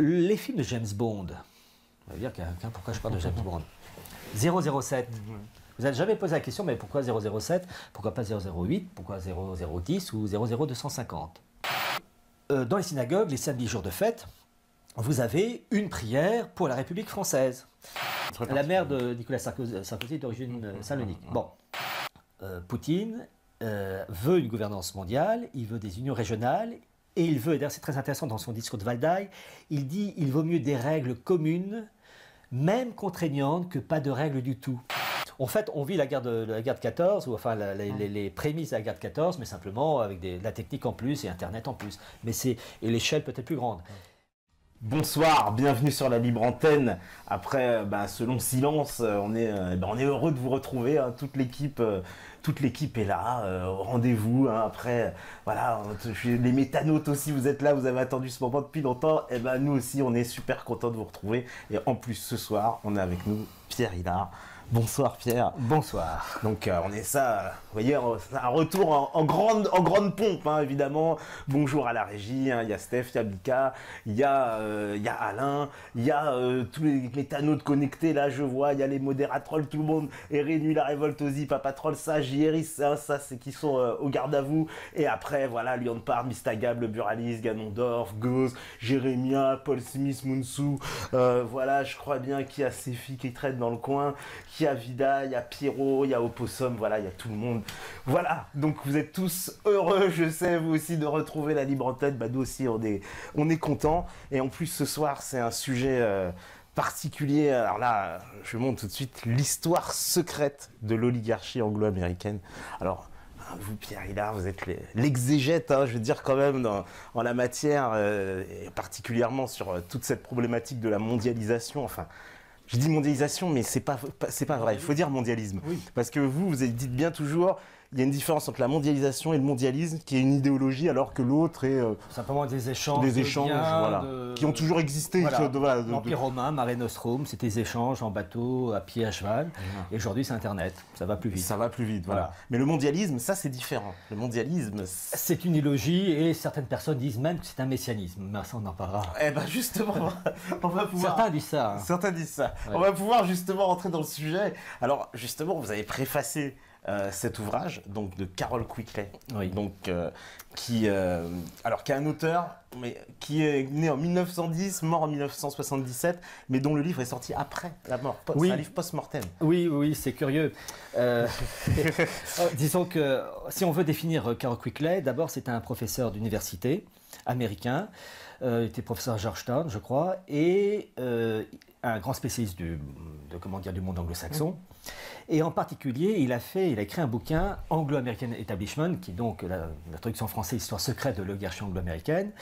Les films de James Bond, on va dire pourquoi je parle de James Bond. 007. Vous n'avez jamais posé la question, mais pourquoi 007? Pourquoi pas 008? Pourquoi 0010 ou 00250? Dans les synagogues, les samedis jours de fête, vous avez une prière pour la République française. La mère de Nicolas Sarkozy est d'origine salonique. Bon, Poutine veut une gouvernance mondiale, il veut des unions régionales, et il veut, et d'ailleurs c'est très intéressant dans son discours de Valdai, il dit il vaut mieux des règles communes, même contraignantes, que pas de règles du tout. En fait, on vit la guerre de 14, ou enfin les prémices de la guerre de 14, mais simplement avec la technique en plus et Internet en plus. Et l'échelle peut-être plus grande. Bonsoir, bienvenue sur la libre antenne. Après ce long silence, on est heureux de vous retrouver. Hein. Toute l'équipe est là, au rendez-vous. Hein. Après, voilà, les métanautes aussi, vous êtes là, vous avez attendu ce moment depuis longtemps. Et nous aussi, on est super contents de vous retrouver. Et en plus, ce soir, on est avec nous Pierre Hillard. Bonsoir Pierre. Bonsoir. Donc on est ça, vous voyez, un retour en grande pompe, hein, évidemment. Bonjour à la régie, hein. Il y a Steph, il y a Bika, il y a Alain, il y a tous les métanautes connectés, là je vois, il y a les modératrolls, tout le monde est réuni, la révolte aussi, Papatroll, ça, JRI, ça c'est qui sont au garde à vous. Et après, voilà, Lyon de Parme, Mistagab, le Buraliste, Ganondorf, Goz, Jérémia, Paul Smith, Mounsou, voilà, je crois bien qu'il y a Sefi qui traîne dans le coin, il y a Vida, il y a Pierrot, il y a Opossum, voilà, il y a tout le monde. Voilà, donc vous êtes tous heureux, je sais, vous aussi, de retrouver la libre antenne. Nous aussi, on est contents. Et en plus, ce soir, c'est un sujet particulier. Alors là, je montre tout de suite l'histoire secrète de l'oligarchie anglo-américaine. Alors, vous, Pierre Hillard, vous êtes l'exégète, hein, je veux dire, quand même, en la matière, et particulièrement sur toute cette problématique de la mondialisation, enfin... Je dis mondialisation, mais c'est pas vrai. Il faut dire mondialisme. Oui. Parce que vous dites bien toujours, il y a une différence entre la mondialisation et le mondialisme, qui est une idéologie, alors que l'autre est... simplement des échanges, voilà, qui ont toujours existé. Voilà. L'Empire romain, Mare Nostrum, c'était des échanges en bateau, à pied, à cheval. Et aujourd'hui, c'est Internet. Ça va plus vite. Ça va plus vite, voilà. Mais le mondialisme, ça, c'est différent. Le mondialisme... C'est une idéologie, et certaines personnes disent même que c'est un messianisme. Mais ça, on en parlera. Justement, on va pouvoir... Certains disent ça. Hein. Certains disent ça. Ouais. On va pouvoir justement rentrer dans le sujet. Alors, justement, vous avez préfacé cet ouvrage donc de Carroll Quigley, oui. Donc qui est un auteur, mais qui est né en 1910, mort en 1977, mais dont le livre est sorti après la mort. Oui. C'est un livre post-mortem. Oui, c'est curieux. Disons que si on veut définir Carroll Quigley, d'abord c'est un professeur d'université américain. Il était professeur à Georgetown, je crois, et un grand spécialiste du monde anglo-saxon. Et en particulier, il a écrit un bouquin, Anglo-American Establishment, qui est donc la traduction en français, Histoire secrète de l'oligarchie anglo-américaine,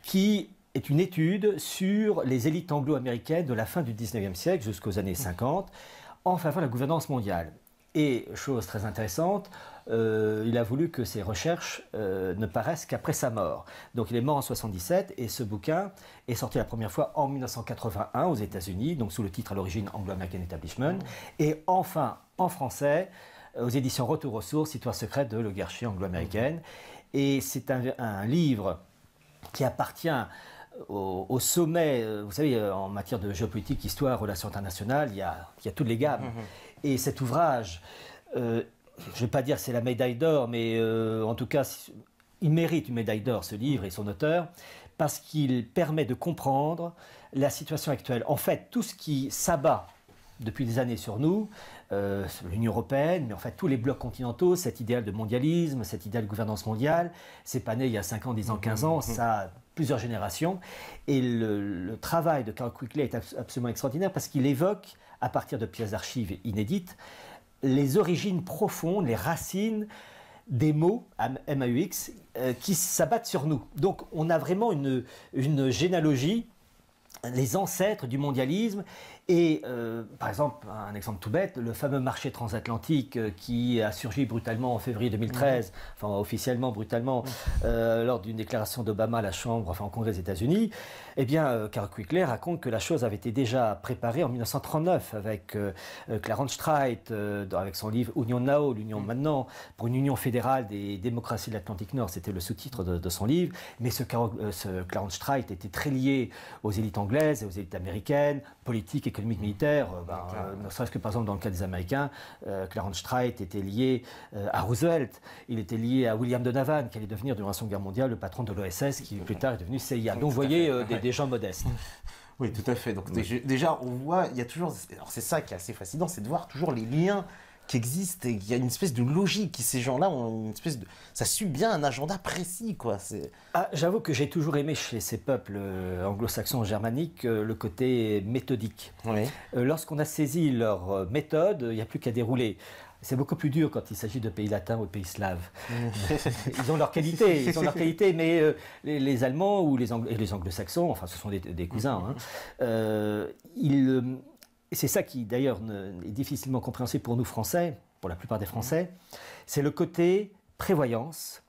qui est une étude sur les élites anglo-américaines de la fin du 19e siècle jusqu'aux années 50, en faveur de la gouvernance mondiale. Et, chose très intéressante, il a voulu que ses recherches ne paraissent qu'après sa mort. Donc il est mort en 1977 et ce bouquin est sorti la première fois en 1981 aux États-Unis, donc sous le titre à l'origine Anglo-American Establishment, et enfin en français aux éditions Retour aux sources, Histoire secrète de l'oligarchie anglo-américaine. Et c'est un livre qui appartient au sommet, vous savez, en matière de géopolitique, histoire, relations internationales, il y a toutes les gammes. Et cet ouvrage, je ne vais pas dire c'est la médaille d'or, mais en tout cas, il mérite une médaille d'or, ce livre et son auteur, parce qu'il permet de comprendre la situation actuelle. En fait, tout ce qui s'abat depuis des années sur nous, l'Union européenne, mais en fait tous les blocs continentaux, cet idéal de mondialisme, cet idéal de gouvernance mondiale, c'est pas né il y a 5 ans, 10 ans, 15 ans, ça a plusieurs générations. Et le travail de Carroll Quigley est absolument extraordinaire parce qu'il évoque, à partir de pièces d'archives inédites, les origines profondes, les racines des mots, MAUX, qui s'abattent sur nous. Donc on a vraiment une généalogie, les ancêtres du mondialisme, Et par exemple, un exemple tout bête, le fameux marché transatlantique qui a surgi brutalement en février 2013, enfin officiellement brutalement, lors d'une déclaration d'Obama à la Chambre, enfin au Congrès des États-Unis, eh bien, Carol Quigley raconte que la chose avait été déjà préparée en 1939 avec Clarence Streit, avec son livre Union Now, l'Union maintenant, pour une union fédérale des démocraties de l'Atlantique Nord, c'était le sous-titre de son livre, mais ce Clarence Streit était très lié aux élites anglaises et aux élites américaines, politiques, économiques, militaires, ne serait-ce que par exemple dans le cas des Américains, Clarence Streit était lié à Roosevelt, il était lié à William Donovan, qui allait devenir durant la Seconde Guerre mondiale le patron de l'OSS, qui plus tard est devenu CIA. Donc vous voyez des gens modestes. Oui, tout à fait. Donc déjà, on voit, il y a toujours, alors c'est ça qui est assez fascinant, c'est de voir toujours les liens qui existent et il y a une espèce de logique qui ces gens-là ont une espèce de, ça suit bien un agenda précis, quoi. J'avoue que j'ai toujours aimé chez ces peuples anglo-saxons germaniques le côté méthodique. Oui. Lorsqu'on a saisi leur méthode, il n'y a plus qu'à dérouler. C'est beaucoup plus dur quand il s'agit de pays latins ou de pays slaves. Ils ont leur qualité, mais les Allemands ou les Anglo-Saxons, enfin ce sont des cousins, c'est ça qui d'ailleurs est difficilement compréhensible pour nous Français, pour la plupart des Français, c'est le côté prévoyance,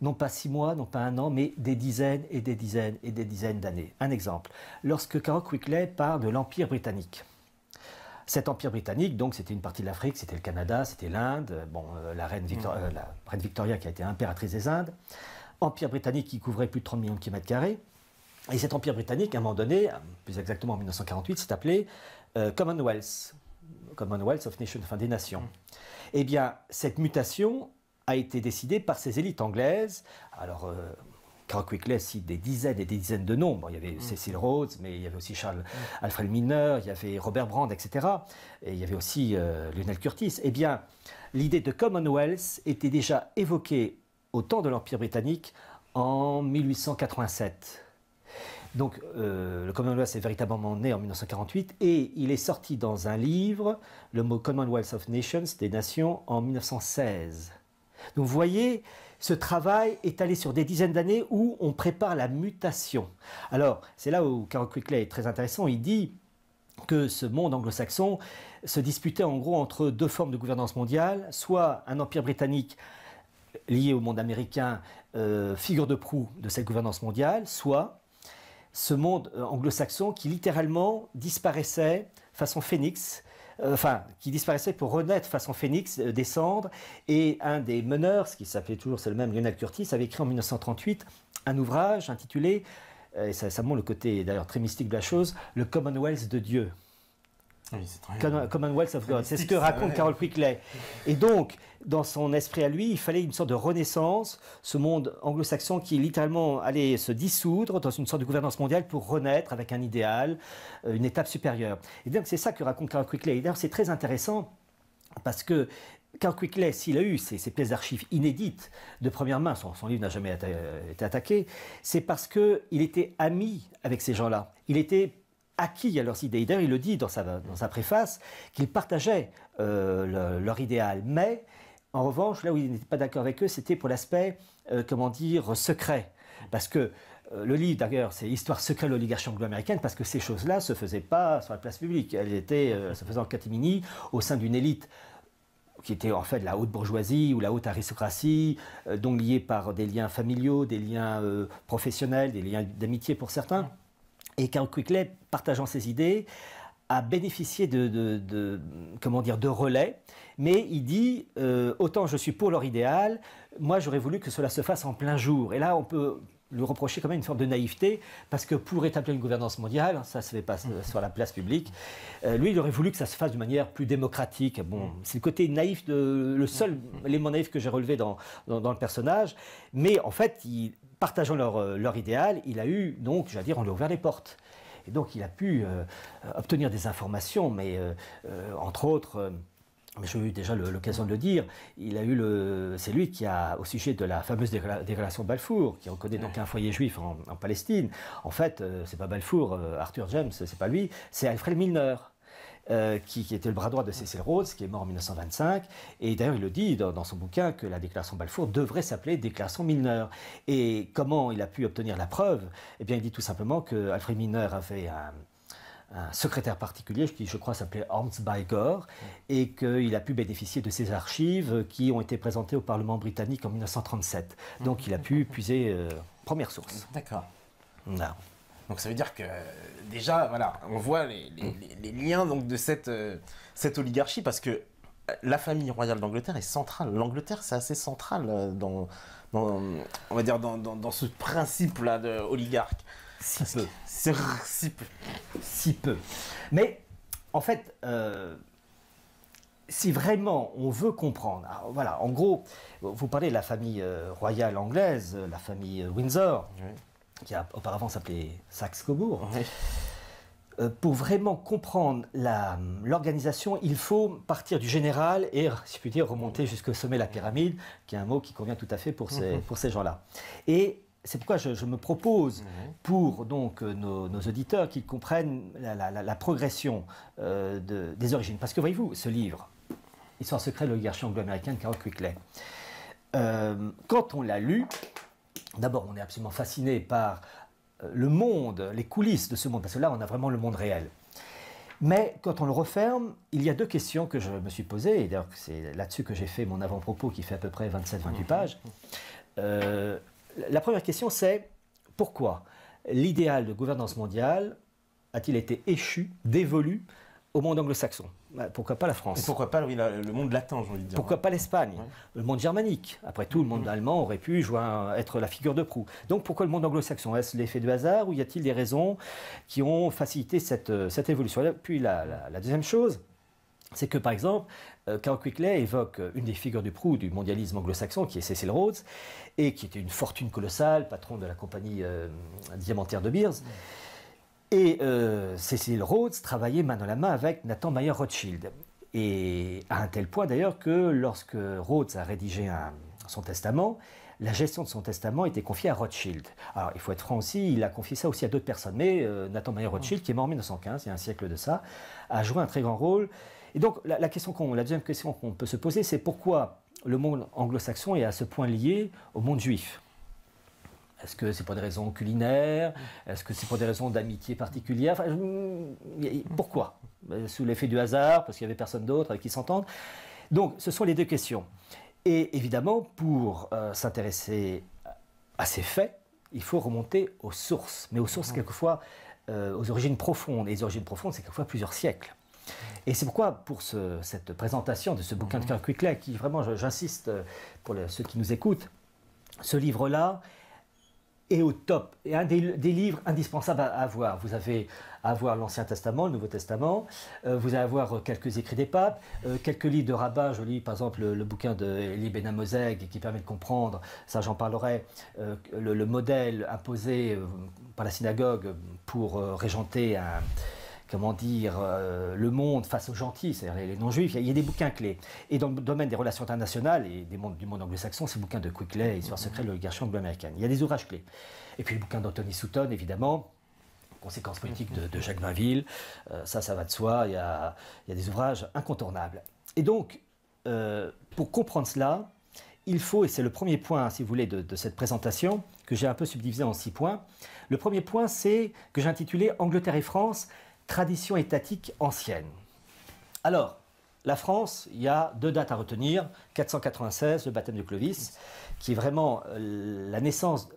non pas 6 mois, non pas 1 an, mais des dizaines et des dizaines et des dizaines d'années. Un exemple, lorsque Carol Quigley parle de l'Empire britannique. Cet empire britannique, donc, c'était une partie de l'Afrique, c'était le Canada, c'était l'Inde, la reine Victoria qui a été impératrice des Indes. Empire britannique qui couvrait plus de 30 millions de kilomètres carrés. Et cet empire britannique, à un moment donné, plus exactement en 1948, s'est appelé Commonwealth of Nations, enfin des nations. Eh bien, cette mutation a été décidée par ces élites anglaises. Alors, Carol Quigley cite des dizaines et des dizaines de noms. Bon, il y avait Cecil Rhodes, mais il y avait aussi Alfred Milner, il y avait Robert Brand, etc. Et il y avait aussi Lionel Curtis. Eh bien, l'idée de Commonwealth était déjà évoquée au temps de l'Empire britannique en 1887. Donc, le Commonwealth est véritablement né en 1948 et il est sorti dans un livre, le mot Commonwealth of Nations, des nations, en 1916. Donc, vous voyez, ce travail est allé sur des dizaines d'années où on prépare la mutation. Alors, c'est là où Carol Quigley est très intéressant. Il dit que ce monde anglo-saxon se disputait en gros entre 2 formes de gouvernance mondiale, soit un empire britannique lié au monde américain, figure de proue de cette gouvernance mondiale, soit ce monde anglo-saxon qui littéralement disparaissait façon phénix, qui disparaissait pour renaître façon phénix, descendre. Et un des meneurs, ce qui s'appelait toujours, c'est le même, Lionel Curtis, avait écrit en 1938 un ouvrage intitulé, et ça montre le côté d'ailleurs très mystique de la chose, le Commonwealth de Dieu. Oui, c'est Commonwealth of God, c'est ce que raconte Carol Quigley. Et donc, dans son esprit à lui, il fallait une sorte de renaissance, ce monde anglo-saxon qui littéralement allait se dissoudre dans une sorte de gouvernance mondiale pour renaître avec un idéal, une étape supérieure. Et donc c'est ça que raconte Carol Quigley. Et d'ailleurs c'est très intéressant parce que Carol Quigley, s'il a eu ces pièces d'archives inédites de première main, son livre n'a jamais été attaqué, c'est parce qu'il était ami avec ces gens-là. Il était acquis à leurs idées. D'ailleurs, il le dit dans sa préface qu'il partageait leur idéal. Mais, en revanche, là où il n'était pas d'accord avec eux, c'était pour l'aspect, secret. Parce que le livre, d'ailleurs, c'est Histoire secrète de l'oligarchie anglo-américaine, parce que ces choses-là ne se faisaient pas sur la place publique. Elles se faisaient en catimini au sein d'une élite qui était en fait la haute bourgeoisie ou la haute aristocratie, donc liée par des liens familiaux, des liens professionnels, des liens d'amitié pour certains. Et Carol Quigley, partageant ses idées, a bénéficié de relais, mais il dit autant je suis pour leur idéal, moi j'aurais voulu que cela se fasse en plein jour. Et là, on peut lui reprocher quand même une forme de naïveté, parce que pour établir une gouvernance mondiale, ça ne se fait pas sur la place publique. Lui, il aurait voulu que ça se fasse de manière plus démocratique. Bon, c'est le côté naïf, le seul élément naïf que j'ai relevé dans le personnage. Mais en fait, partageant leur idéal, il a eu, donc, j'allais dire, on lui a ouvert les portes. Et donc, il a pu obtenir des informations, mais entre autres... Mais j'ai eu déjà l'occasion de le dire, c'est lui qui a, au sujet de la fameuse déclaration de Balfour, qui reconnaît donc un foyer juif en Palestine, en fait, c'est pas Balfour, Arthur James, c'est pas lui, c'est Alfred Milner, qui était le bras droit de Cecil Rhodes, qui est mort en 1925, et d'ailleurs il le dit dans son bouquin que la déclaration de Balfour devrait s'appeler déclaration Milner. Et comment il a pu obtenir la preuve? Eh bien, il dit tout simplement que Alfred Milner avait un secrétaire particulier qui, je crois, s'appelait Hans Bygore, et qu'il a pu bénéficier de ces archives qui ont été présentées au Parlement britannique en 1937. Donc il a pu puiser première source. D'accord. Là. Donc ça veut dire que déjà, voilà, on voit les liens donc, de cette oligarchie, parce que la famille royale d'Angleterre est centrale. L'Angleterre, c'est assez central dans, on va dire, dans ce principe-là d'oligarque. Si peu. Si peu. Mais en fait, si vraiment on veut comprendre, alors, voilà, en gros, vous parlez de la famille royale anglaise, la famille Windsor, qui a auparavant s'appelait Saxe-Cobourg. Pour vraiment comprendre l'organisation, il faut partir du général et, si je puis dire, remonter jusqu'au sommet de la pyramide, qui est un mot qui convient tout à fait pour ces gens-là. Et c'est pourquoi je me propose, pour donc nos auditeurs, qu'ils comprennent la progression des origines. Parce que voyez-vous, ce livre, Histoire secrète de l'oligarchie anglo-américaine, Carroll Quigley, quand on l'a lu, d'abord on est absolument fasciné par le monde, les coulisses de ce monde, parce que là on a vraiment le monde réel. Mais quand on le referme, il y a deux questions que je me suis posées, et d'ailleurs c'est là-dessus que j'ai fait mon avant-propos qui fait à peu près 27-28 pages. La première question, c'est pourquoi l'idéal de gouvernance mondiale a-t-il été échu, dévolu au monde anglo-saxon? Pourquoi pas la France? Et pourquoi pas le monde latin, j'ai envie de dire. Pourquoi pas l'Espagne? Le monde germanique? Après tout, le monde allemand aurait pu être la figure de proue. Donc pourquoi le monde anglo-saxon? Est-ce l'effet de hasard ou y a-t-il des raisons qui ont facilité cette évolution? Puis la deuxième chose, c'est que par exemple, Carroll Quigley évoque une des figures de proue du mondialisme anglo-saxon, qui est Cecil Rhodes, et qui était une fortune colossale, patron de la compagnie diamantaire de Beers. Et Cecil Rhodes travaillait main dans la main avec Nathan Mayer Rothschild. Et à un tel point d'ailleurs que lorsque Rhodes a rédigé son testament, la gestion de son testament était confiée à Rothschild. Alors il faut être franc aussi, il a confié ça aussi à d'autres personnes. Mais Nathan Mayer Rothschild, qui est mort en 1915, il y a un siècle de ça, a joué un très grand rôle. Et donc la deuxième question qu'on peut se poser, c'est pourquoi le monde anglo-saxon est à ce point lié au monde juif? Est-ce que c'est pour des raisons culinaires? Est-ce que c'est pour des raisons d'amitié particulière? Enfin, pourquoi? Sous l'effet du hasard, parce qu'il n'y avait personne d'autre avec qui s'entendre? Donc, ce sont les deux questions. Et évidemment, pour s'intéresser à ces faits, il faut remonter aux sources. Mais aux sources, quelquefois, aux origines profondes. Et les origines profondes, c'est quelquefois plusieurs siècles. Et c'est pourquoi, pour cette présentation de ce bouquin de Carroll Quigley, qui vraiment, j'insiste pour ceux qui nous écoutent, ce livre-là est au top, et un des livres indispensables à avoir. Vous avez à avoir l'Ancien Testament, le Nouveau Testament, vous allez avoir quelques écrits des papes, quelques livres de rabbins. Je lis par exemple le bouquin de Elie Ben Amozeg qui permet de comprendre, ça j'en parlerai, le modèle imposé par la synagogue pour régenter le monde face aux gentils, c'est-à-dire les non-juifs. Il y a des bouquins clés. Et dans le domaine des relations internationales et du monde anglo-saxon, c'est le bouquin de Quigley, Histoire secrète de l'oligarchie anglo-américaine. Il y a des ouvrages clés. Et puis le bouquin d'Anthony Sutton, évidemment, Conséquences politiques de Jacques Mainville, ça va de soi, il y a des ouvrages incontournables. Et donc, pour comprendre cela, il faut, et c'est le premier point, si vous voulez, de cette présentation, que j'ai un peu subdivisé en 6 points. Le premier point, c'est que j'ai intitulé « Angleterre et France, tradition étatique ancienne ». Alors, la France, il y a 2 dates à retenir. 496, le baptême de Clovis, qui est vraiment la naissance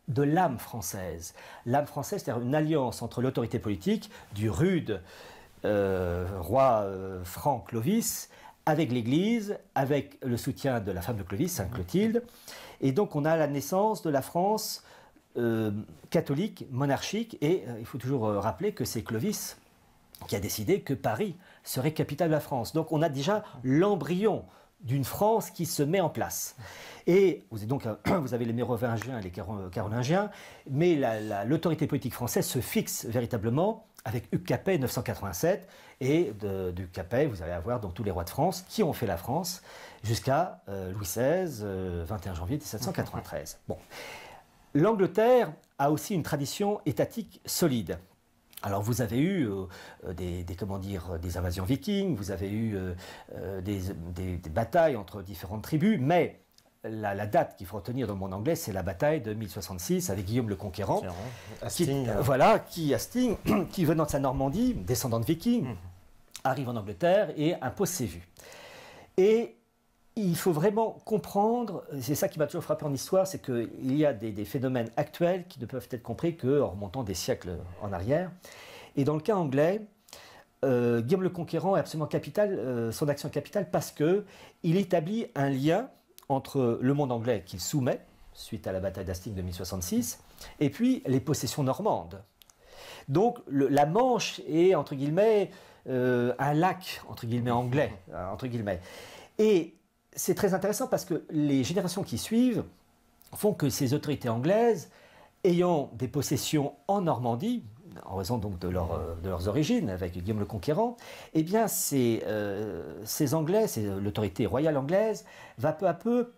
de l'âme française. L'âme française, c'est-à-dire une alliance entre l'autorité politique du rude roi franc Clovis, avec l'Église, avec le soutien de la femme de Clovis, Sainte Clotilde. Et donc on a la naissance de la France catholique, monarchique, et il faut toujours rappeler que c'est Clovis qui a décidé que Paris serait capitale de la France. Donc on a déjà l'embryon d'une France qui se met en place. Et vous avez les Mérovingiens et les Carolingiens, mais l'autorité politique française se fixe véritablement avec Hugues Capet 987, et de Hugues Capet, vous allez avoir donc tous les rois de France qui ont fait la France jusqu'à Louis XVI, 21 janvier 1793. Bon. L'Angleterre a aussi une tradition étatique solide. Alors vous avez eu des invasions vikings, vous avez eu des batailles entre différentes tribus, mais la date qu'il faut retenir dans le monde anglais, c'est la bataille de 1066 avec Guillaume le Conquérant, Hastings, qui venant de sa Normandie, descendant de Vikings, arrive en Angleterre et impose ses vues. Et il faut vraiment comprendre, c'est ça qui m'a toujours frappé en histoire, c'est qu'il y a des phénomènes actuels qui ne peuvent être compris qu'en remontant des siècles en arrière. Et dans le cas anglais, Guillaume le Conquérant est absolument capital, son action est capitale parce qu'il établit un lien entre le monde anglais qu'il soumet, suite à la bataille d'Hastings de 1066, et puis les possessions normandes. Donc la Manche est, entre guillemets, un lac, entre guillemets, anglais, entre guillemets. Et c'est très intéressant parce que les générations qui suivent font que ces autorités anglaises, ayant des possessions en Normandie, en raison donc de leurs origines avec Guillaume le Conquérant, eh bien ces Anglais, l'autorité royale anglaise, va peu à peu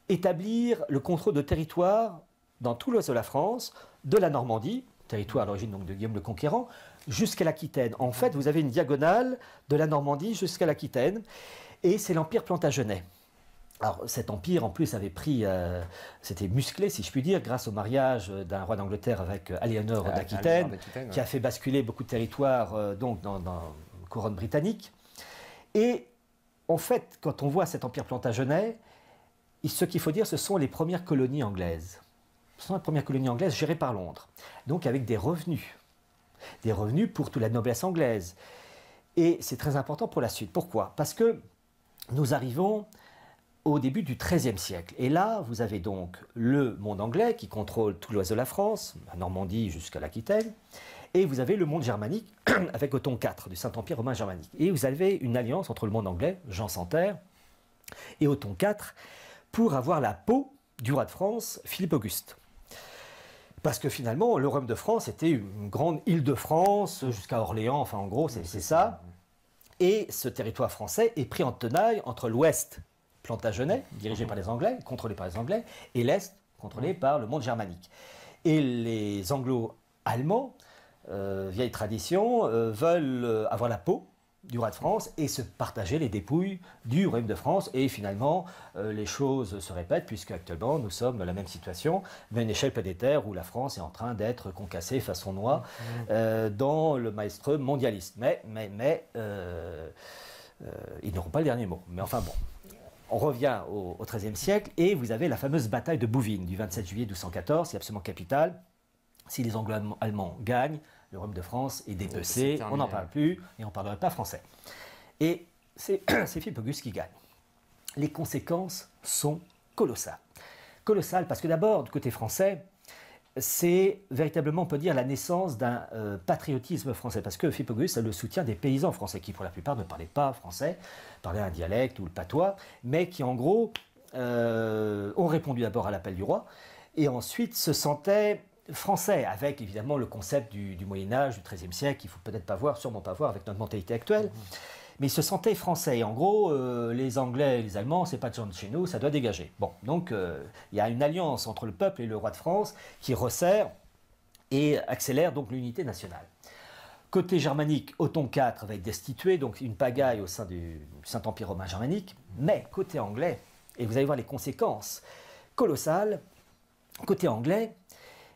établir le contrôle de territoire dans tout l'ouest de la France, de la Normandie, territoire à l'origine donc de Guillaume le Conquérant, jusqu'à l'Aquitaine. En fait, vous avez une diagonale de la Normandie jusqu'à l'Aquitaine, et c'est l'Empire plantagenet. Alors cet empire en plus avait pris, c'était musclé si je puis dire, grâce au mariage d'un roi d'Angleterre avec Aliénor d'Aquitaine, qui a fait basculer beaucoup de territoires donc dans la couronne britannique. Et en fait, quand on voit cet empire plantagenet, ce qu'il faut dire, ce sont les premières colonies anglaises. Ce sont les premières colonies anglaises gérées par Londres, donc avec des revenus pour toute la noblesse anglaise. Et c'est très important pour la suite. Pourquoi? Parce que nous arrivons au début du XIIIe siècle. Et là, vous avez donc le monde anglais qui contrôle tout l'ouest de la France, la Normandie jusqu'à l'Aquitaine, et vous avez le monde germanique avec Othon IV du Saint-Empire romain germanique. Et vous avez une alliance entre le monde anglais, Jean sans Terre, et Othon IV pour avoir la peau du roi de France, Philippe Auguste. Parce que finalement, le royaume de France était une grande île de France jusqu'à Orléans, enfin en gros, c'est ça. Et ce territoire français est pris en tenaille entre l'ouest plantagenet, dirigé par les Anglais, contrôlé par les Anglais, et l'Est, contrôlé par le monde germanique. Et les Anglo-Allemands, vieille tradition, veulent avoir la peau du roi de France et se partager les dépouilles du royaume de France. Et finalement, les choses se répètent, puisque actuellement, nous sommes dans la même situation, mais à une échelle planétaire où la France est en train d'être concassée façon noix dans le maelstrom mondialiste. Mais ils n'auront pas le dernier mot. Mais enfin bon. On revient au XIIIe siècle et vous avez la fameuse bataille de Bouvines du 27 juillet 1214, c'est absolument capital. Si les Anglo-Allemands gagnent, le royaume de France est dépecé, on n'en parle plus et on ne parlerait pas français. Et c'est Philippe Auguste qui gagne. Les conséquences sont colossales. Colossales parce que d'abord, du côté français, c'est véritablement, on peut dire, la naissance d'un patriotisme français. Parce que Philippe Auguste a le soutien des paysans français qui, pour la plupart, ne parlaient pas français, parlaient un dialecte ou le patois, mais qui, en gros, ont répondu d'abord à l'appel du roi et ensuite se sentaient français, avec évidemment le concept du Moyen-Âge, du XIIIe siècle, qu'il ne faut peut-être pas voir, sûrement pas voir avec notre mentalité actuelle. Mais ils se sentaient français. Et en gros, les Anglais et les Allemands, c'est pas de gens de chez nous, ça doit dégager. Bon, donc il y a une alliance entre le peuple et le roi de France qui resserre et accélère donc l'unité nationale. Côté germanique, Othon IV va être destitué, donc une pagaille au sein du Saint-Empire romain germanique. Mais côté anglais, et vous allez voir les conséquences colossales, côté anglais,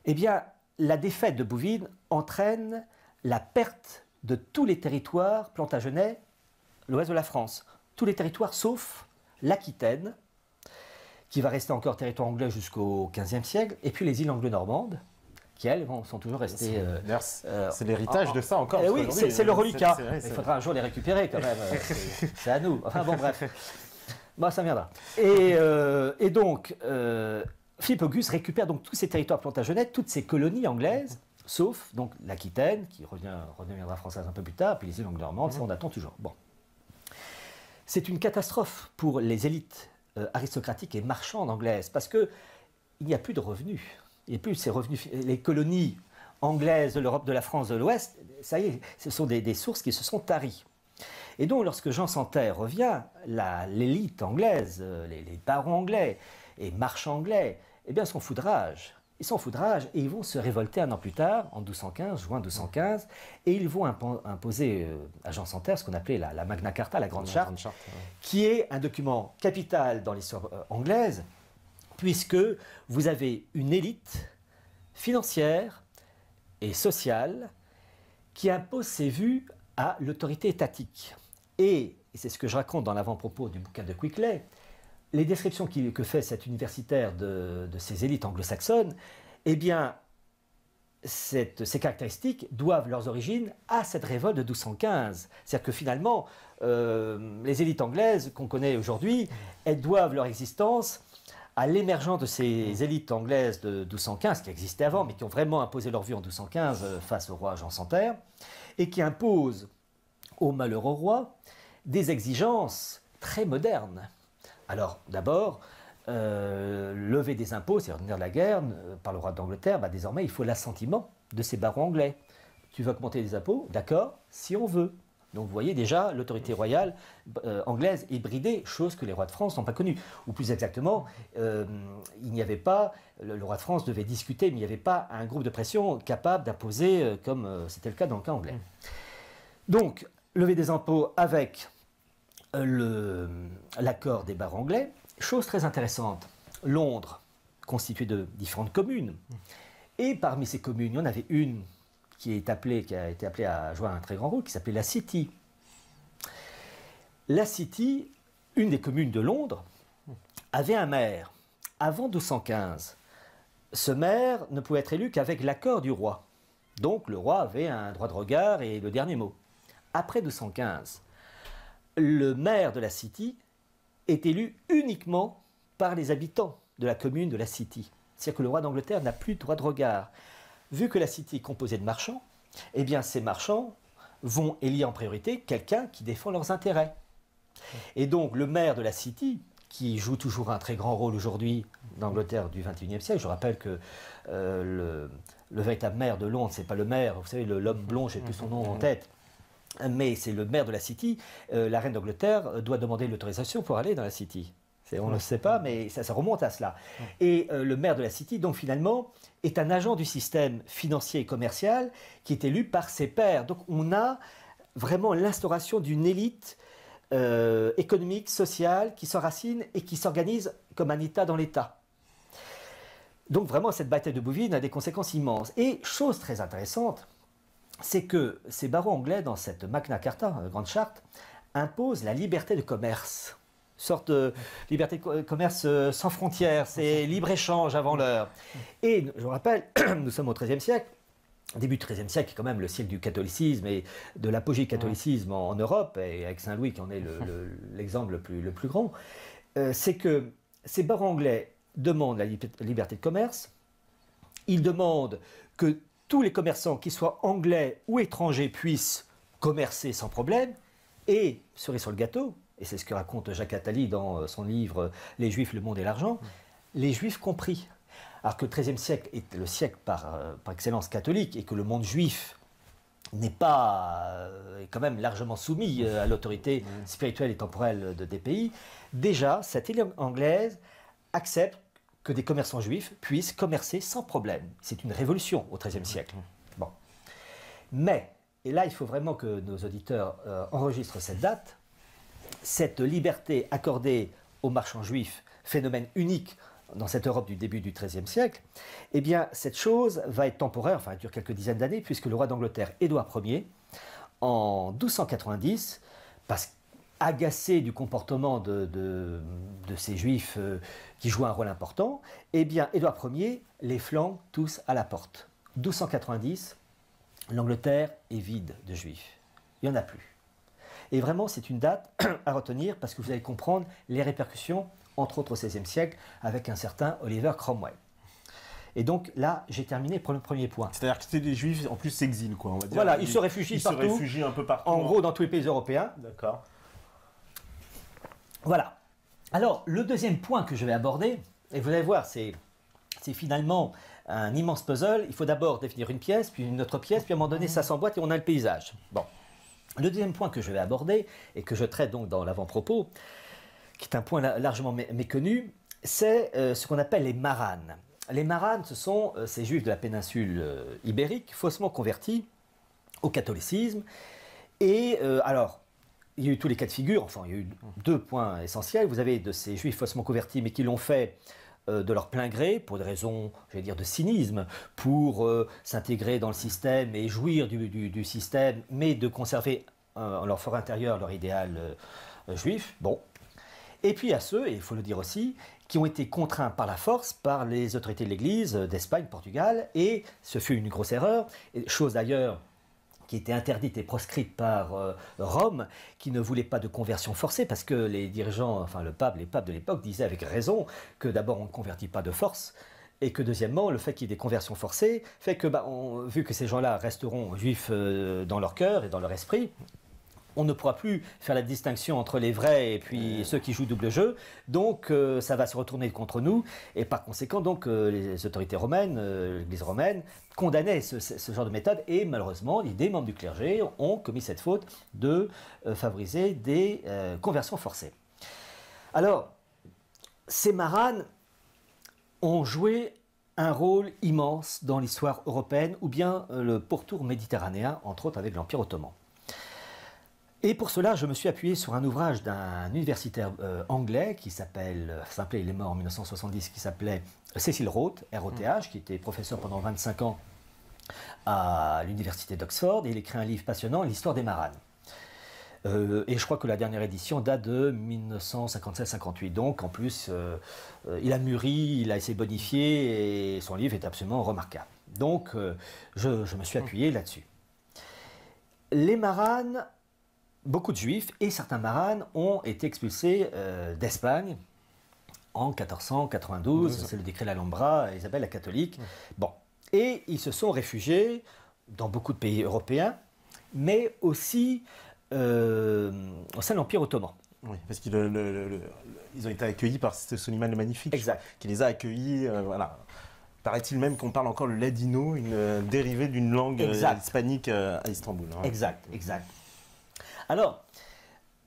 eh bien, la défaite de Bouvines entraîne la perte de tous les territoires plantagenets, l'ouest de la France. Tous les territoires sauf l'Aquitaine, qui va rester encore territoire anglais jusqu'au XVe siècle, et puis les îles anglo-normandes, qui elles sont toujours restées... c'est l'héritage de ça encore. Oui, c'est le reliquat. Il faudra un jour les récupérer quand même. C'est à nous. Enfin bon, bref. Bon, ça viendra. Et donc, Philippe Auguste récupère donc tous ces territoires plantagenets, toutes ces colonies anglaises, sauf donc l'Aquitaine, qui redeviendra française un peu plus tard, puis les îles anglo-normandes, ça on attend toujours. Bon. C'est une catastrophe pour les élites aristocratiques et marchandes anglaises, parce qu'il n'y a plus de revenus. Il n'y a plus ces revenus. Les colonies anglaises de l'Europe, de la France, de l'Ouest, ça y est, ce sont des sources qui se sont taries. Et donc, lorsque Jean sans Terre revient, l'élite anglaise, les barons anglais et marchands anglais, eh bien, sont foudrage. Ils sont foudrage et ils vont se révolter un an plus tard, en 1215, juin 1215, et ils vont imposer à Jean sans Terre ce qu'on appelait la Magna Carta, la Grande Charte, qui est un document capital dans l'histoire anglaise, puisque vous avez une élite financière et sociale qui impose ses vues à l'autorité étatique. Et c'est ce que je raconte dans l'avant-propos du bouquin de Quickley, les descriptions que fait cet universitaire de ces élites anglo-saxonnes, eh bien, ces caractéristiques doivent leurs origines à cette révolte de 1215. C'est-à-dire que finalement, les élites anglaises qu'on connaît aujourd'hui, elles doivent leur existence à l'émergence de ces élites anglaises de 1215, qui existaient avant, mais qui ont vraiment imposé leur vue en 1215 face au roi Jean sans Terre, et qui imposent au malheureux roi des exigences très modernes. Alors, d'abord, lever des impôts, c'est-à-dire venir de la guerre par le roi d'Angleterre, désormais il faut l'assentiment de ces barons anglais. Tu veux augmenter les impôts? D'accord, si on veut. Donc vous voyez déjà, l'autorité royale anglaise est bridée, chose que les rois de France n'ont pas connue. Ou plus exactement, il n'y avait pas, le roi de France devait discuter, mais il n'y avait pas un groupe de pression capable d'imposer, comme c'était le cas dans le cas anglais. Donc, lever des impôts avec l'accord des barons anglais. Chose très intéressante, Londres, constituée de différentes communes, et parmi ces communes, il y en avait une qui a été appelée à jouer un très grand rôle, qui s'appelait la City. La City, une des communes de Londres, avait un maire. Avant 1215, ce maire ne pouvait être élu qu'avec l'accord du roi. Donc le roi avait un droit de regard et le dernier mot. Après 1215, le maire de la City est élu uniquement par les habitants de la commune de la City. C'est-à-dire que le roi d'Angleterre n'a plus de droit de regard. Vu que la City est composée de marchands, eh bien ces marchands vont élire en priorité quelqu'un qui défend leurs intérêts. Et donc le maire de la City, qui joue toujours un très grand rôle aujourd'hui d'Angleterre du XXIe siècle, je rappelle que le véritable maire de Londres, c'est pas le maire, vous savez, l'homme blond, je n'ai plus son nom en tête, mais c'est le maire de la City. La reine d'Angleterre doit demander l'autorisation pour aller dans la City. On ne le sait pas, mais ça remonte à cela. Et le maire de la City, donc finalement, est un agent du système financier et commercial qui est élu par ses pairs. Donc on a vraiment l'instauration d'une élite économique, sociale, qui s'enracine et qui s'organise comme un État dans l'État. Donc vraiment, cette bataille de Bouvines a des conséquences immenses. Et chose très intéressante, c'est que ces barons anglais, dans cette Magna Carta, grande charte, imposent la liberté de commerce. Sorte de liberté de commerce sans frontières, c'est libre-échange avant l'heure. Et je vous rappelle, nous sommes au XIIIe siècle, début du XIIIe siècle, qui est quand même le siècle du catholicisme et de l'apogée du catholicisme en Europe, et avec Saint-Louis qui en est l'exemple le plus grand, c'est que ces barons anglais demandent la liberté de commerce, ils demandent que tous les commerçants, qu'ils soient anglais ou étrangers, puissent commercer sans problème, et, cerise sur le gâteau, et c'est ce que raconte Jacques Attali dans son livre « Les Juifs, le monde et l'argent », les Juifs compris. Alors que le XIIIe siècle est le siècle par excellence catholique et que le monde juif n'est pas, est quand même largement soumis à l'autorité spirituelle et temporelle des pays, déjà, cette élite anglaise accepte que des commerçants juifs puissent commercer sans problème. C'est une révolution au XIIIe siècle. Bon. Mais, et là il faut vraiment que nos auditeurs enregistrent cette date, cette liberté accordée aux marchands juifs, phénomène unique dans cette Europe du début du XIIIe siècle, eh bien, cette chose va être temporaire, enfin, elle dure quelques dizaines d'années, puisque le roi d'Angleterre, Édouard Ier, en 1290, agacé du comportement de ces juifs qui jouent un rôle important, eh bien, Édouard Ier les flanque tous à la porte. 1290, l'Angleterre est vide de juifs. Il n'y en a plus. Et vraiment, c'est une date à retenir parce que vous allez comprendre les répercussions, entre autres au XVIe siècle, avec un certain Oliver Cromwell. Et donc là, j'ai terminé pour le premier point. C'est-à-dire que les Juifs, en plus, s'exilent, quoi, on va dire. Voilà, ils se réfugient partout. Ils se réfugient un peu partout. En gros, dans tous les pays européens. D'accord. Voilà. Alors, le deuxième point que je vais aborder, et vous allez voir, c'est finalement un immense puzzle. Il faut d'abord définir une pièce, puis une autre pièce, puis à un moment donné, ça s'emboîte et on a le paysage. Bon. Le deuxième point que je vais aborder, et que je traite donc dans l'avant-propos, qui est un point largement méconnu, c'est ce qu'on appelle les maranes. Les maranes, ce sont ces juifs de la péninsule ibérique, faussement convertis au catholicisme. Et alors, il y a eu tous les cas de figure, enfin il y a eu deux points essentiels. Vous avez de ces juifs faussement convertis, mais qui l'ont fait de leur plein gré, pour des raisons, je vais dire, de cynisme, pour s'intégrer dans le système et jouir du système, mais de conserver en leur fort intérieur leur idéal juif. Bon. Et puis à ceux, et il faut le dire aussi, qui ont été contraints par la force par les autorités de l'Église d'Espagne, Portugal, et ce fut une grosse erreur, chose d'ailleurs qui était interdite et proscrite par Rome, qui ne voulait pas de conversion forcée, parce que les dirigeants, enfin les papes de l'époque disaient avec raison que d'abord on ne convertit pas de force, et que deuxièmement, le fait qu'il y ait des conversions forcées fait que, vu que ces gens-là resteront juifs dans leur cœur et dans leur esprit, on ne pourra plus faire la distinction entre les vrais et puis ceux qui jouent double jeu. Donc ça va se retourner contre nous. Et par conséquent, donc, les autorités romaines, l'Église romaine, condamnaient ce genre de méthode. Et malheureusement, des membres du clergé ont commis cette faute de favoriser des conversions forcées. Alors, ces maranes ont joué un rôle immense dans l'histoire européenne ou bien le pourtour méditerranéen, entre autres avec l'Empire ottoman. Et pour cela, je me suis appuyé sur un ouvrage d'un universitaire anglais qui s'appelait, il est mort en 1970, qui s'appelait Cecil Rhodes, R-O-T-H, qui était professeur pendant 25 ans à l'université d'Oxford, et il écrit un livre passionnant, L'histoire des maranes. Et je crois que la dernière édition date de 1957-58, donc en plus, il a mûri, il a essayé de bonifier, et son livre est absolument remarquable. Donc, je me suis appuyé là-dessus. Les maranes, beaucoup de juifs et certains maranes ont été expulsés d'Espagne en 1492, c'est le décret l'Alhambra, Isabelle la catholique. Bon. Et ils se sont réfugiés dans beaucoup de pays européens, mais aussi au sein de l'Empire ottoman. Oui, parce qu'ils ont été accueillis par Soliman le Magnifique, exact, qui les a accueillis, voilà. Paraît-il même qu'on parle encore le ladino, une dérivée d'une langue hispanique à Istanbul. Hein. Exact, exact. Alors,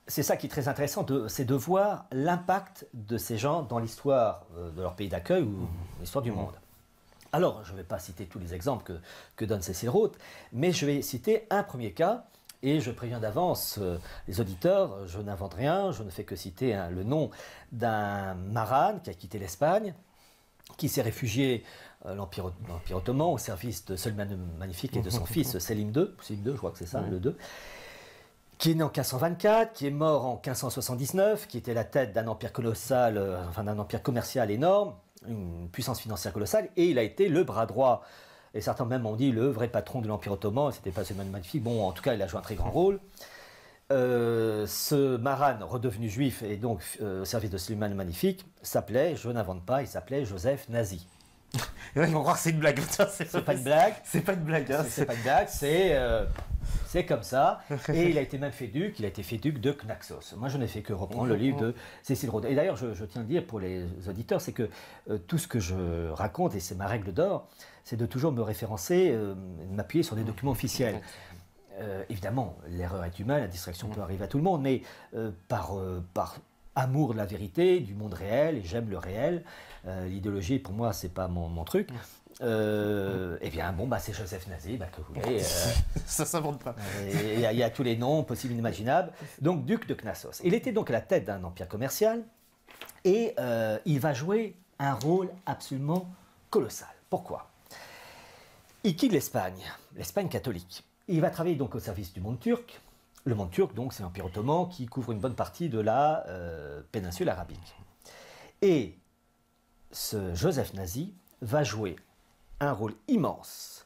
c'est ça qui est très intéressant, c'est de voir l'impact de ces gens dans l'histoire de leur pays d'accueil ou l'histoire du monde. Alors, je ne vais pas citer tous les exemples que donne Cecil Rhodes, mais je vais citer un premier cas, et je préviens d'avance les auditeurs, je n'invente rien, je ne fais que citer le nom d'un marane qui a quitté l'Espagne, qui s'est réfugié l'Empire ottoman au service de Soliman le Magnifique et de son fils Selim II, je crois que c'est ça, le 2, qui est né en 1524, qui est mort en 1579, qui était la tête d'un empire colossal, enfin d'un empire commercial énorme, une puissance financière colossale, et il a été le bras droit, et certains même ont dit le vrai patron de l'Empire ottoman, c'était pas Soliman le Magnifique, bon en tout cas il a joué un très grand rôle. Ce marane redevenu juif et donc au service de Soliman le Magnifique s'appelait, je n'invente pas, il s'appelait Joseph Nazi. Ils vont croire que c'est une blague. C'est pas une blague. C'est pas une blague. Hein, c'est pas une blague, c'est comme ça. Et il a été même fait duc, il a été fait duc de Knaxos. Moi, je n'ai fait que reprendre le livre de Cecil Rhodes. Et d'ailleurs, je tiens à dire pour les auditeurs, c'est que tout ce que je raconte, et c'est ma règle d'or, c'est de toujours me référencer, de m'appuyer sur des documents officiels. Évidemment, l'erreur est humaine, la distraction peut arriver à tout le monde, mais par amour de la vérité, du monde réel, et j'aime le réel. L'idéologie, pour moi, c'est pas mon truc. Eh bien, bon, c'est Joseph Nazi, que vous voulez. Ça s'invente pas. Il y a tous les noms possibles et inimaginables. Donc, duc de Knaxos. Il était donc à la tête d'un empire commercial et il va jouer un rôle absolument colossal. Pourquoi? Il quitte l'Espagne catholique. Il va travailler donc au service du monde turc. Le monde turc, donc, c'est l'Empire ottoman qui couvre une bonne partie de la péninsule arabique. Et ce Joseph Nazi va jouer un rôle immense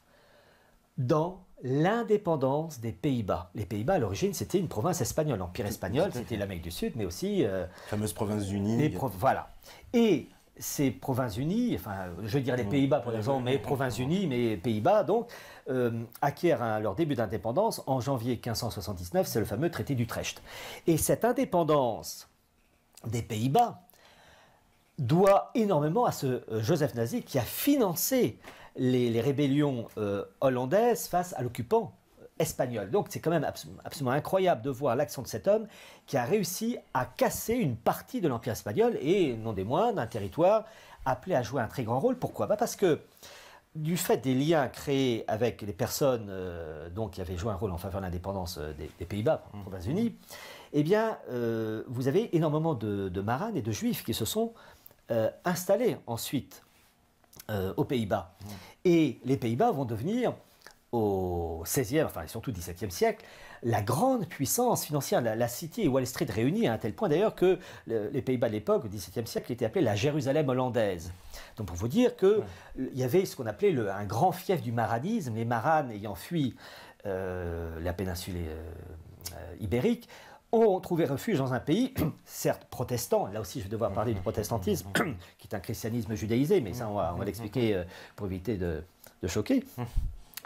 dans l'indépendance des Pays-Bas. Les Pays-Bas, à l'origine, c'était une province espagnole. L'Empire espagnol, c'était l'Amérique du Sud, mais aussi... fameuse province unie. Voilà. Et ces provinces unies, enfin, je dirais les Pays-Bas pour les gens, mais provinces unies, mais Pays-Bas, donc, acquièrent leur début d'indépendance en janvier 1579, c'est le fameux traité d'Utrecht. Et cette indépendance des Pays-Bas doit énormément à ce Joseph Nazi qui a financé les rébellions hollandaises face à l'occupant espagnol. Donc c'est quand même absolument incroyable de voir l'action de cet homme qui a réussi à casser une partie de l'Empire espagnol et, non des moindres, un territoire appelé à jouer un très grand rôle. Pourquoi? Parce que du fait des liens créés avec les personnes donc, qui avaient joué un rôle en faveur de l'indépendance des Pays-Bas, Provinces-Unies, eh bien, vous avez énormément de maranes et de juifs qui se sont installés ensuite aux Pays-Bas. Et les Pays-Bas vont devenir, au XVIe, enfin et surtout XVIIe siècle, la grande puissance financière, la City et Wall Street réunies, à un tel point d'ailleurs que les Pays-Bas de l'époque, au XVIIe siècle, étaient appelés la Jérusalem hollandaise. Donc pour vous dire qu'il y avait ce qu'on appelait un grand fief du maranisme, les maranes ayant fui la péninsule ibérique, ont trouvé refuge dans un pays, certes protestant, là aussi je vais devoir parler du protestantisme, qui est un christianisme judaïsé, mais ça on va l'expliquer pour éviter de choquer.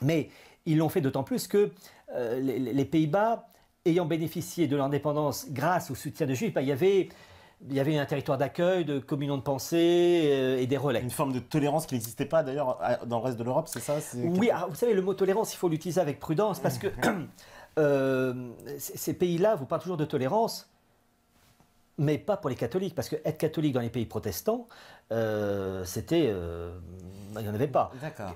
Mais ils l'ont fait d'autant plus que les Pays-Bas, ayant bénéficié de l'indépendance grâce au soutien de Juifs, il y avait un territoire d'accueil, de communion de pensée et des relais. Une forme de tolérance qui n'existait pas d'ailleurs dans le reste de l'Europe, c'est ça? Oui, alors, vous savez, le mot tolérance, il faut l'utiliser avec prudence parce que ces pays-là vous parlent toujours de tolérance, mais pas pour les catholiques, parce que être catholique dans les pays protestants, c'était... il n'y en avait pas. D'accord.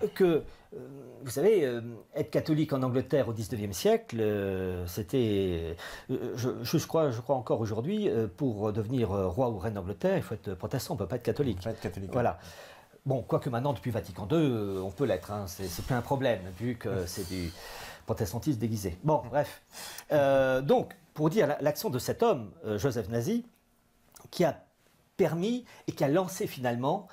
Vous savez, être catholique en Angleterre au XIXe siècle, c'était... je crois encore aujourd'hui, pour devenir roi ou reine d'Angleterre, il faut être protestant, on ne peut pas être catholique. On peut pas être catholique. Voilà. Bon, quoique maintenant, depuis Vatican II, on peut l'être, hein, c'est plus un problème, vu que c'est du protestantisme déguisé. Bon, bref. Donc, pour dire l'action de cet homme, Joseph Nazi, qui a permis et qui a lancé finalement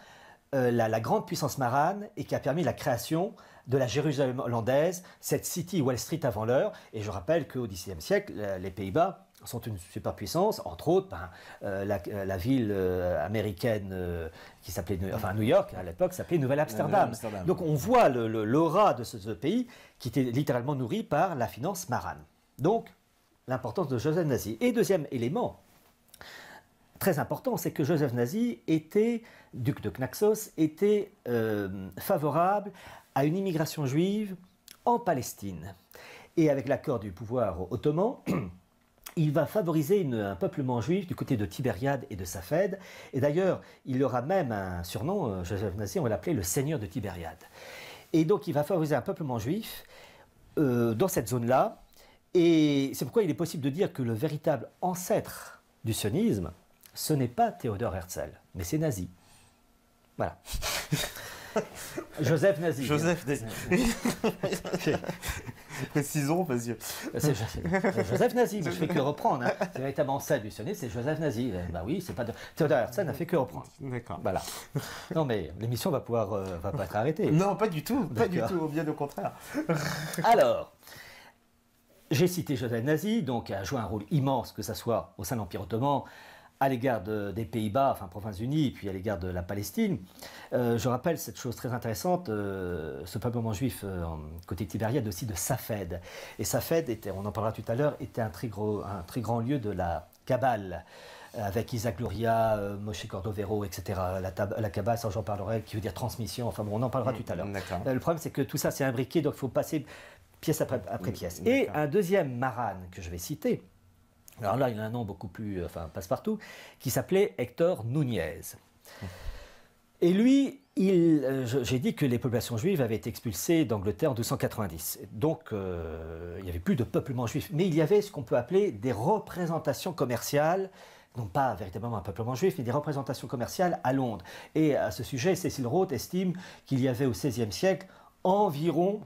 la grande puissance marane et qui a permis la création de la Jérusalem hollandaise, cette City Wall Street avant l'heure. Et je rappelle qu'au XIXe siècle, les Pays-Bas sont une superpuissance, entre autres, la ville américaine qui s'appelait, enfin New York à l'époque s'appelait Nouvelle-Amsterdam. Donc on voit l'aura de ce pays qui était littéralement nourri par la finance marane. Donc l'importance de Joseph Nazi. Et deuxième élément très important, c'est que Joseph Nazi était, duc de Knaxos, était favorable à une immigration juive en Palestine. Et avec l'accord du pouvoir ottoman, il va favoriser un peuplement juif du côté de Tibériade et de Safed. Et d'ailleurs, il aura même un surnom, Joseph Nazi, on va l'appeler le seigneur de Tibériade. Et donc, il va favoriser un peuplement juif dans cette zone-là. Et c'est pourquoi il est possible de dire que le véritable ancêtre du sionisme, ce n'est pas Théodore Herzl, mais c'est Nazi. Voilà. Joseph Nazi. Joseph Nazi. Précisons, parce que... C'est Joseph Nazi, je ne fais que reprendre. Hein. C'est véritablement ancêtre du sionisme, c'est Joseph Nazi. Ben oui, c'est pas de... Théodore Herzl n'a fait que reprendre. D'accord. Voilà. Non, mais l'émission va pas être arrêtée. Non, pas du tout, pas du tout, bien au contraire. Alors, j'ai cité Joseph Nazi, donc a joué un rôle immense, que ce soit au sein de l'Empire ottoman, à l'égard des Pays-Bas, enfin Provinces-Unies, et puis à l'égard de la Palestine. Je rappelle cette chose très intéressante, ce peuplement juif côté Tibériade aussi de Safed. Et Safed, on en parlera tout à l'heure, était un très grand lieu de la Kabbale, avec Isaac Luria, Moshe Cordovero, etc. La Kabbale, ça j'en parlerai, qui veut dire transmission, enfin bon, on en parlera tout à l'heure. Le problème c'est que tout ça c'est imbriqué, donc il faut passer pièce après pièce. Et un deuxième marane que je vais citer, alors là, il a un nom beaucoup plus, passe-partout, qui s'appelait Hector Núñez. Et lui, j'ai dit que les populations juives avaient été expulsées d'Angleterre en 1290. Donc, il n'y avait plus de peuplement juif. Mais il y avait ce qu'on peut appeler des représentations commerciales, non pas véritablement un peuplement juif, mais des représentations commerciales à Londres. Et à ce sujet, Cecil Rhodes estime qu'il y avait au XVIe siècle environ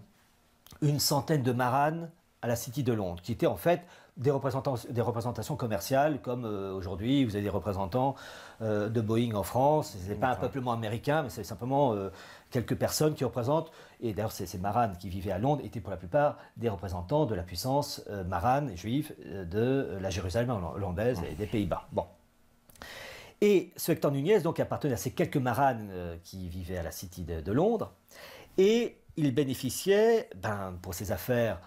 une centaine de maranes à la City de Londres, qui étaient en fait des représentations commerciales, comme aujourd'hui, vous avez des représentants de Boeing en France. Ce n'est pas un peuplement américain, mais c'est simplement quelques personnes qui représentent, et d'ailleurs ces maranes qui vivaient à Londres étaient pour la plupart des représentants de la puissance marane juive de la Jérusalem hollandaise et des Pays-Bas. Bon. Et ce Hector Núñez donc appartenait à ces quelques maranes qui vivaient à la City de Londres, et il bénéficiait, pour ses affaires,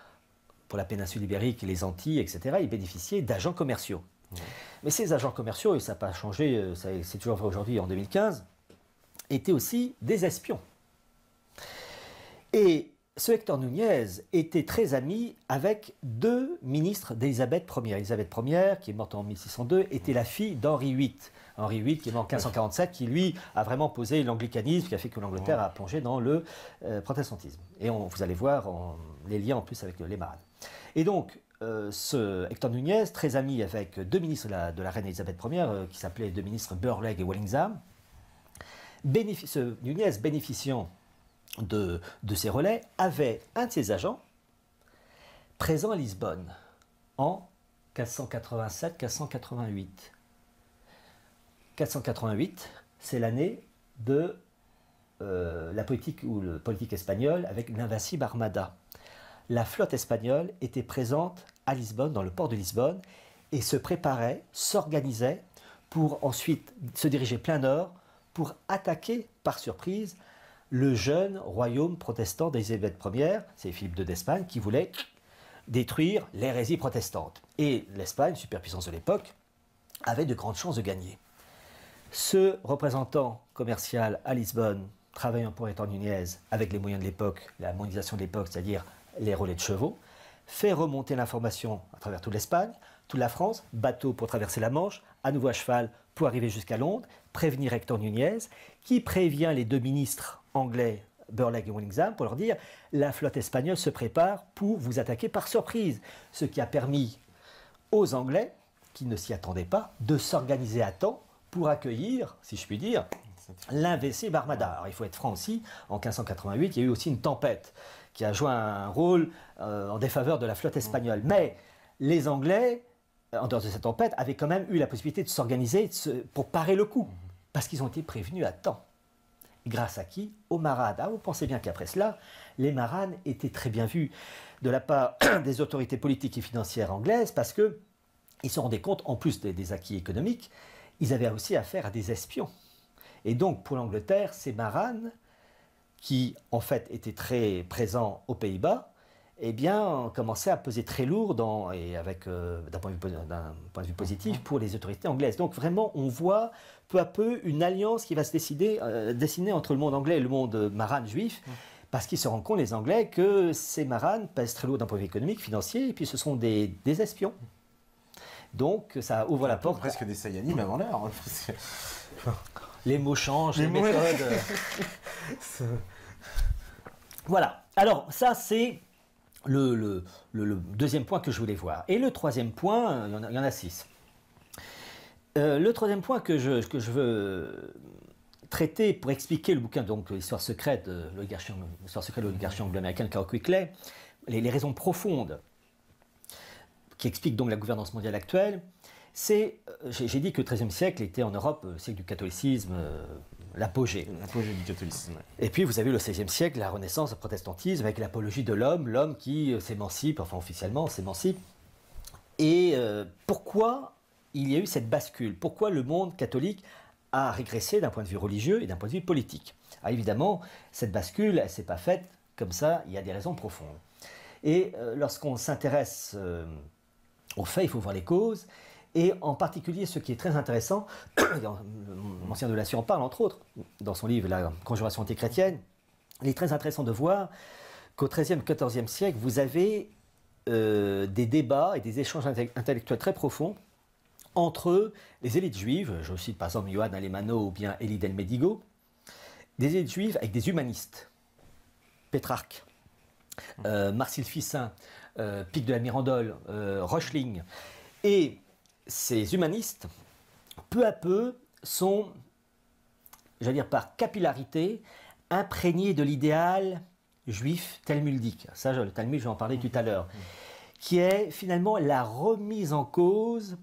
pour la péninsule ibérique et les Antilles, etc., il bénéficiait d'agents commerciaux. Mais ces agents commerciaux, et ça n'a pas changé, c'est toujours vrai aujourd'hui en 2015, étaient aussi des espions. Et ce Hector Núñez était très ami avec deux ministres d'Élisabeth Ier. Élisabeth Ier, qui est morte en 1602, était la fille d'Henri VIII. Henri VIII, qui est mort en 1547, qui lui a vraiment posé l'anglicanisme, qui a fait que l'Angleterre a plongé dans le protestantisme. Et vous allez voir les liens en plus avec les maranes. Et donc, ce Hector Núñez, très ami avec deux ministres de la reine Élisabeth Ier, qui s'appelaient deux ministres Burleigh et Walsingham, Nunez, bénéficiant de ces relais, avait un de ses agents présent à Lisbonne en 487-488. 488, c'est l'année de la politique espagnole avec l'invincible Armada. La flotte espagnole était présente à Lisbonne, dans le port de Lisbonne, et se préparait, s'organisait pour ensuite se diriger plein nord pour attaquer par surprise le jeune royaume protestant d'Élisabeth Ier, c'est Philippe II d'Espagne, qui voulait détruire l'hérésie protestante. Et l'Espagne, superpuissance de l'époque, avait de grandes chances de gagner. Ce représentant commercial à Lisbonne, travaillant pour Héctor Nunez, avec les moyens de l'époque, la mondialisation de l'époque, c'est-à-dire les relais de chevaux, fait remonter l'information à travers toute l'Espagne, toute la France, bateau pour traverser la Manche, à nouveau à cheval pour arriver jusqu'à Londres, prévenir Héctor Nunez, qui prévient les deux ministres anglais, Burleigh et Walsingham, pour leur dire « la flotte espagnole se prépare pour vous attaquer par surprise », ce qui a permis aux Anglais, qui ne s'y attendaient pas, de s'organiser à temps pour accueillir, si je puis dire, l'invincible Armada. Alors il faut être franc aussi, en 1588, il y a eu aussi une tempête qui a joué un rôle en défaveur de la flotte espagnole. Mais les Anglais, en dehors de cette tempête, avaient quand même eu la possibilité de s'organiser pour parer le coup, parce qu'ils ont été prévenus à temps. Grâce à qui? Aux marades. Ah, vous pensez bien qu'après cela, les marades étaient très bien vus de la part des autorités politiques et financières anglaises, parce qu'ils se rendaient compte, en plus des acquis économiques, ils avaient aussi affaire à des espions. Et donc, pour l'Angleterre, ces marades, qui en fait étaient très présents aux Pays-Bas, eh bien, commençaient à peser très lourd d'un point de vue positif pour les autorités anglaises. Donc vraiment, on voit peu à peu une alliance qui va se dessiner entre le monde anglais et le monde marane juif, parce qu'ils se rendent compte, les Anglais, que ces maranes pèsent très lourd d'un point de vue économique, financier, et puis ce sont des espions. Donc ça ouvre la porte. Presque des Sayanim avant l'heure. Les mots changent, les méthodes. Voilà. Alors ça c'est le deuxième point que je voulais voir. Et le troisième point, il y en a 6. Le troisième point que je veux traiter pour expliquer le bouquin, donc l'histoire secrète de l'oligarchie anglo-américaine de Carroll Quigley, les raisons profondes qui expliquent donc la gouvernance mondiale actuelle, c'est, j'ai dit que le XIIIe siècle était en Europe le siècle du catholicisme, l'apogée. L'apogée du catholicisme. Et puis vous avez le XVIe siècle, la Renaissance, le protestantisme, avec l'apologie de l'homme qui s'émancipe, enfin officiellement s'émancipe. Et pourquoi il y a eu cette bascule? Pourquoi le monde catholique a régressé d'un point de vue religieux et d'un point de vue politique? Alors évidemment, cette bascule, elle ne s'est pas faite comme ça, il y a des raisons profondes. Et lorsqu'on s'intéresse aux faits, il faut voir les causes. Et en particulier, ce qui est très intéressant, l'ancien de Lathier en parle, entre autres, dans son livre « La conjuration antichrétienne », il est très intéressant de voir qu'au XIIIe, XIVe siècle, vous avez des débats et des échanges intellectuels très profonds entre les élites juives, je cite par exemple Johann Alemanno ou bien Elie del Medigo, des élites juives avec des humanistes, Pétrarque, Marcille Ficin, Pic de la Mirandole, Reuchlin, et ces humanistes, peu à peu, sont, j'allais dire par capillarité, imprégnés de l'idéal juif talmudique. Ça, le Talmud, je vais en parler tout à l'heure. Qui est finalement la remise en cause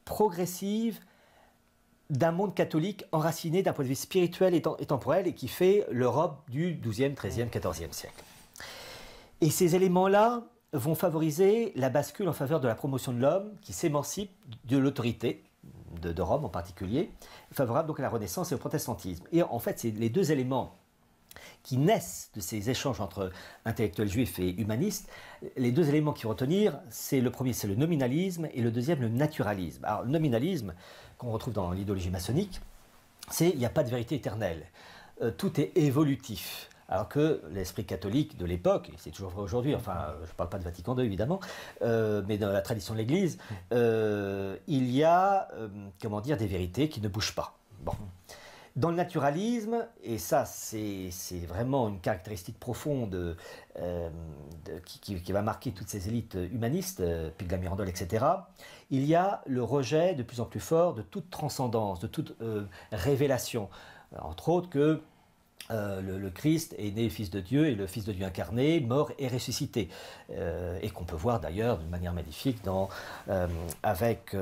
progressive d'un monde catholique enraciné d'un point de vue spirituel et temporel et qui fait l'Europe du XIIe, XIIIe, XIVe siècle. Et ces éléments-là vont favoriser la bascule en faveur de la promotion de l'homme qui s'émancipe de l'autorité, de Rome en particulier, favorable donc à la Renaissance et au protestantisme. Et en fait, c'est les deux éléments qui naissent de ces échanges entre intellectuels juifs et humanistes. Les deux éléments qu'il faut retenir, c'est le premier, c'est le nominalisme, et le deuxième, le naturalisme. Alors, le nominalisme, qu'on retrouve dans l'idéologie maçonnique, c'est il n'y a pas de vérité éternelle. Tout est évolutif. Alors que l'esprit catholique de l'époque, et c'est toujours vrai aujourd'hui, enfin, je ne parle pas de Vatican II évidemment, mais dans la tradition de l'Église, il y a, comment dire, des vérités qui ne bougent pas. Bon. Dans le naturalisme, et ça c'est vraiment une caractéristique profonde qui va marquer toutes ces élites humanistes, Pic de la Mirandole, etc., il y a le rejet de plus en plus fort de toute transcendance, de toute révélation. entre autres, que le Christ est né fils de Dieu et le fils de Dieu incarné, mort et ressuscité. Et qu'on peut voir d'ailleurs d'une manière magnifique avec,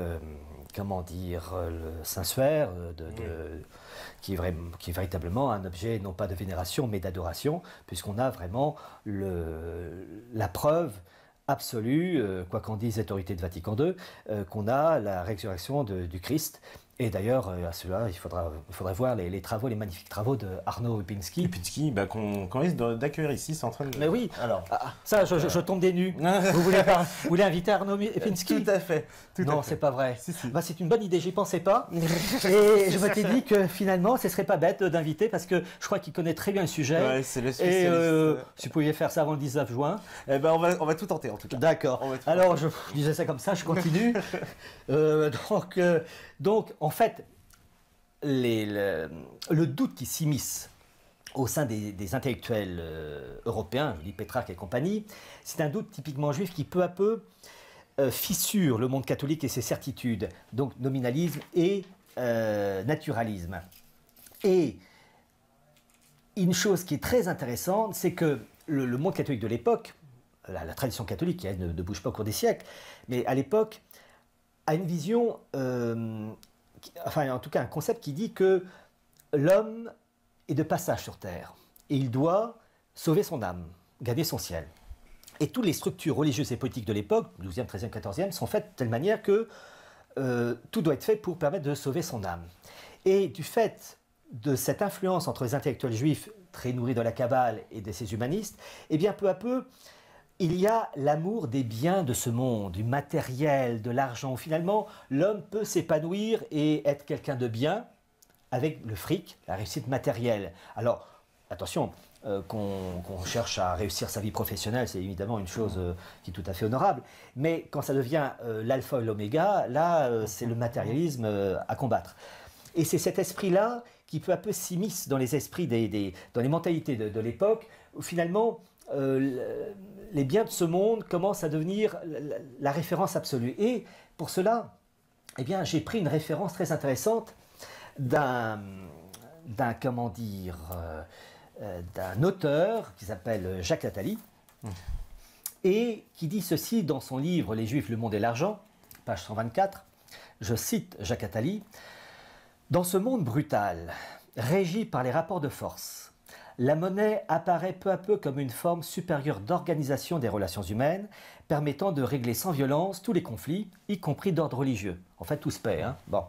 comment dire, le Saint-Suaire, qui est véritablement un objet non pas de vénération mais d'adoration, puisqu'on a vraiment la preuve absolue, quoi qu'en dise l'autorité de Vatican II, qu'on a la résurrection du Christ. Et d'ailleurs, à cela, il faudrait voir les magnifiques travaux de Arnaud Lipinski. Lipinski, qu'on risque d'accueillir ici, c'est en train de... Mais oui, alors, ça, je tombe des nues. Vous voulez inviter Arnaud Lipinski? Tout à fait. Non, c'est pas vrai. Si. C'est une bonne idée, j'y pensais pas. Et je me suis dit que finalement, ce serait pas bête d'inviter parce que je crois qu'il connaît très bien le sujet. Ouais, c'est le spécialiste. Et si vous pouviez faire ça avant le 19 juin. Eh ben, on va tout tenter en tout cas. D'accord. Alors, je disais ça comme ça, je continue. Donc, en fait, le doute qui s'immisce au sein des intellectuels européens, je dis Pétrarque et compagnie, c'est un doute typiquement juif qui peu à peu fissure le monde catholique et ses certitudes, donc nominalisme et naturalisme. Et une chose qui est très intéressante, c'est que le monde catholique de l'époque, la tradition catholique qui elle, ne bouge pas au cours des siècles, mais à l'époque a une vision, enfin en tout cas un concept qui dit que l'homme est de passage sur Terre et il doit sauver son âme, gagner son ciel. Et toutes les structures religieuses et politiques de l'époque, 12e, 13e, 14e, sont faites de telle manière que tout doit être fait pour permettre de sauver son âme. Et du fait de cette influence entre les intellectuels juifs, très nourris de la Kabbale et de ces humanistes, eh bien peu à peu, il y a l'amour des biens de ce monde, du matériel, de l'argent. Finalement, l'homme peut s'épanouir et être quelqu'un de bien avec le fric, la réussite matérielle. Alors, attention, qu'on cherche à réussir sa vie professionnelle, c'est évidemment une chose qui est tout à fait honorable. Mais quand ça devient l'alpha et l'oméga, là, c'est le matérialisme à combattre. Et c'est cet esprit-là qui peu à peu s'immisce dans les esprits, dans les mentalités de l'époque, où finalement, les biens de ce monde commencent à devenir la référence absolue. Et pour cela, eh bien, j'ai pris une référence très intéressante d'un auteur qui s'appelle Jacques Attali et qui dit ceci dans son livre « Les Juifs, le monde et l'argent », page 124. Je cite Jacques Attali. « Dans ce monde brutal, régi par les rapports de force, la monnaie apparaît peu à peu comme une forme supérieure d'organisation des relations humaines, permettant de régler sans violence tous les conflits, y compris d'ordre religieux. » En fait, tout se paie. Hein. Bon.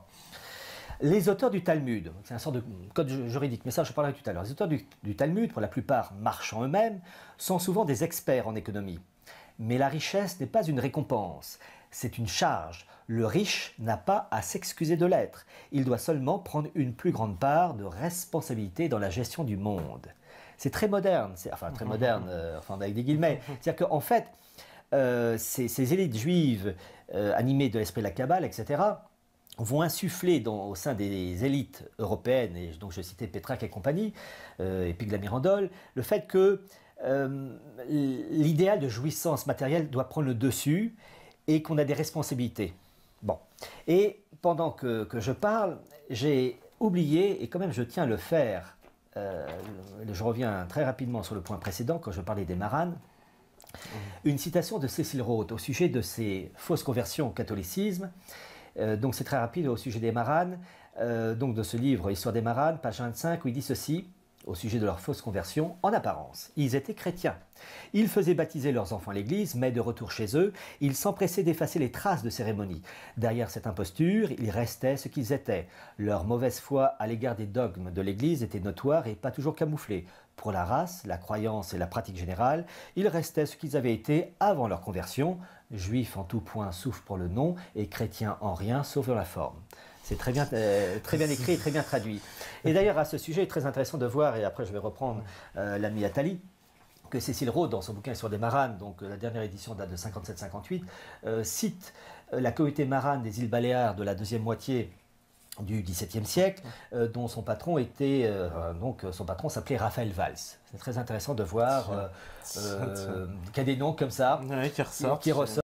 Les auteurs du Talmud, c'est un sort de code juridique, mais ça je parlerai tout à l'heure. Les auteurs du Talmud, pour la plupart marchands eux-mêmes, sont souvent des experts en économie. Mais la richesse n'est pas une récompense, c'est une charge. Le riche n'a pas à s'excuser de l'être. Il doit seulement prendre une plus grande part de responsabilité dans la gestion du monde. C'est très moderne, enfin très moderne, enfin avec des guillemets. C'est-à-dire qu'en fait, ces élites juives animées de l'esprit de la Kabbale, etc., vont insuffler au sein des élites européennes, et donc je citais Pétrarque et compagnie, et Pic de la Mirandole, le fait que l'idéal de jouissance matérielle doit prendre le dessus et qu'on a des responsabilités. Bon. Et pendant que je parle, j'ai oublié, et quand même je tiens à le faire, je reviens très rapidement sur le point précédent quand je parlais des maranes, une citation de Cécile Rhodes au sujet de ses fausses conversions au catholicisme. Donc c'est très rapide au sujet des maranes, donc de ce livre Histoire des maranes, page 25, où il dit ceci, au sujet de leur fausse conversion, en apparence. Ils étaient chrétiens. Ils faisaient baptiser leurs enfants à l'église, mais de retour chez eux, ils s'empressaient d'effacer les traces de cérémonie. Derrière cette imposture, ils restaient ce qu'ils étaient. Leur mauvaise foi à l'égard des dogmes de l'église était notoire et pas toujours camouflée. Pour la race, la croyance et la pratique générale, ils restaient ce qu'ils avaient été avant leur conversion, juifs en tout point sauf pour le nom et chrétiens en rien sauf dans la forme. C'est très bien écrit et très bien traduit. Et d'ailleurs, à ce sujet, il est très intéressant de voir, et après je vais reprendre l'ami Attali, que Cécile Rhodes, dans son bouquin Histoire des maranes, donc la dernière édition date de 57-58, cite la communauté marane des îles Baléares de la deuxième moitié du XVIIe siècle, dont son patron était, son patron s'appelait Raphaël Valls. C'est très intéressant de voir qu'il y a des noms comme ça qui ressortent.